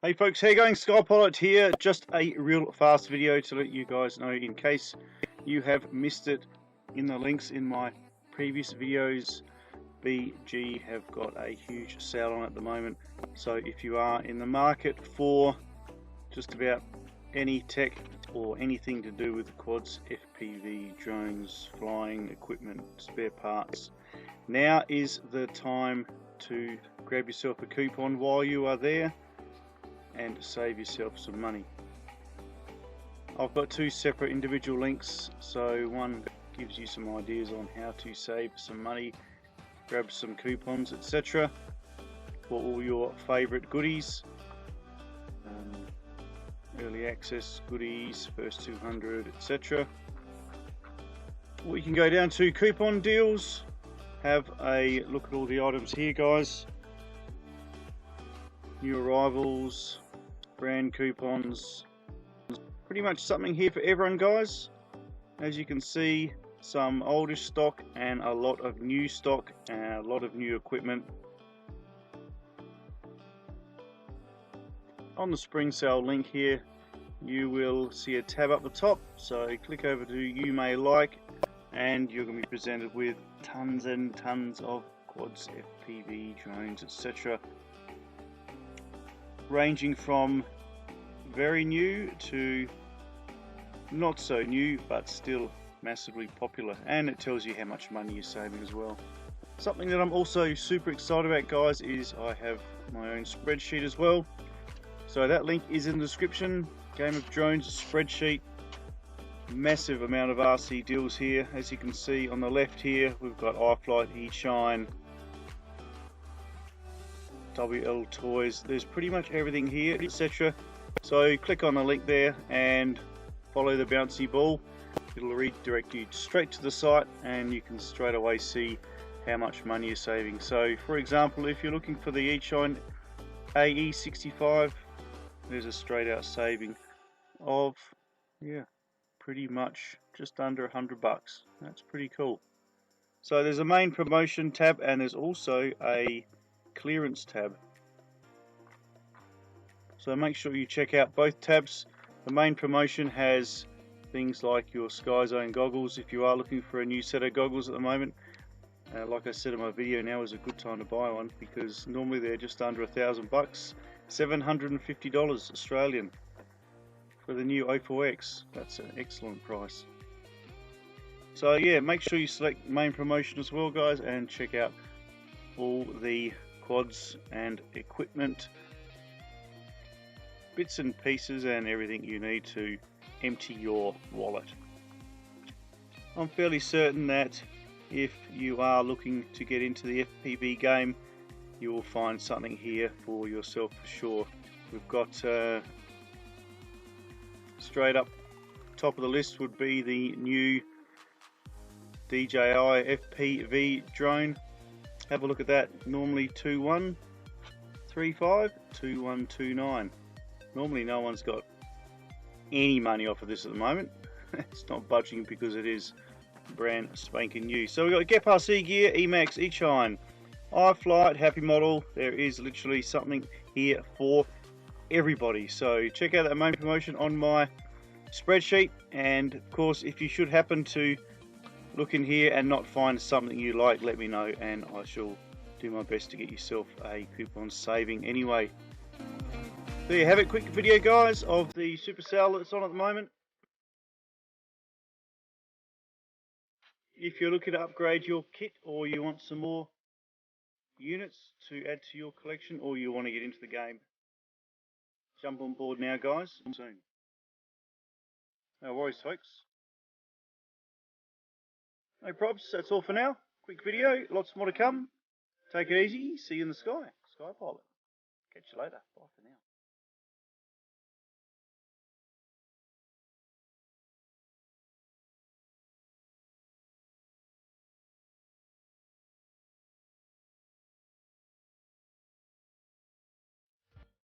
Hey folks, how you going? SkyPilot here. Just a real fast video to let you guys know in case you have missed it in the links in my previous videos. BG have got a huge sale on at the moment, so if you are in the market for just about any tech or anything to do with quads, FPV, drones, flying equipment, spare parts, now is the time to grab yourself a coupon while you are there and save yourself some money. I've got two separate individual links, so one gives you some ideas on how to save some money, grab some coupons, etc. for all your favorite goodies, early access goodies, first 200, etc. Or you can go down to coupon deals, have a look at all the items here guys, new arrivals, brand coupons, pretty much something here for everyone guys. As you can see, some oldish stock and a lot of new stock and a lot of new equipment. On the spring sale link here you will see a tab up the top, so click over to You May Like and you're going to be presented with tons and tons of quads, FPV, drones, etc. ranging from very new to not so new but still massively popular, and it tells you how much money you're saving as well. Something that I'm also super excited about guys is I have my own spreadsheet as well, so that link is in the description. Game of Drones spreadsheet, massive amount of RC deals here. As you can see on the left here we've got iFlight, Eachine, WL Toys, there's pretty much everything here, etc. So click on the link there and follow the bouncy ball. It'll redirect you straight to the site and you can straight away see how much money you're saving. So for example, if you're looking for the Eachine AE65, there's a straight out saving of pretty much just under $100. That's pretty cool. So there's a main promotion tab and there's also a clearance tab, so make sure you check out both tabs. The main promotion has things like your Skyzone goggles if you are looking for a new set of goggles at the moment. Like I said in my video, now is a good time to buy one because normally they're just under $1,000, $750 Australian for the new O4X. That's an excellent price. So yeah, make sure you select main promotion as well guys and check out all the quads and equipment, bits and pieces and everything you need to empty your wallet. I'm fairly certain that if you are looking to get into the FPV game, you will find something here for yourself for sure. We've got straight up top of the list would be the new DJI FPV drone. Have a look at that. Normally 2135, 2129. Normally no one's got any money off of this at the moment. It's not budging because it is brand spanking new. So we've got GEHAU gear, Emax, Eachine, iFlight, Happymodel. There is literally something here for everybody. So check out that main promotion on my spreadsheet, and of course if you should happen to look in here and not find something you like, let me know and I shall do my best to get yourself a coupon saving anyway. There you have it, quick video guys of the super sale that's on at the moment. If you're looking to upgrade your kit or you want some more units to add to your collection or you want to get into the game, jump on board now guys, soon. No worries folks. No props, that's all for now. Quick video, lots more to come. Take it easy, see you in the sky. SkyPilot. Catch you later. Bye for now.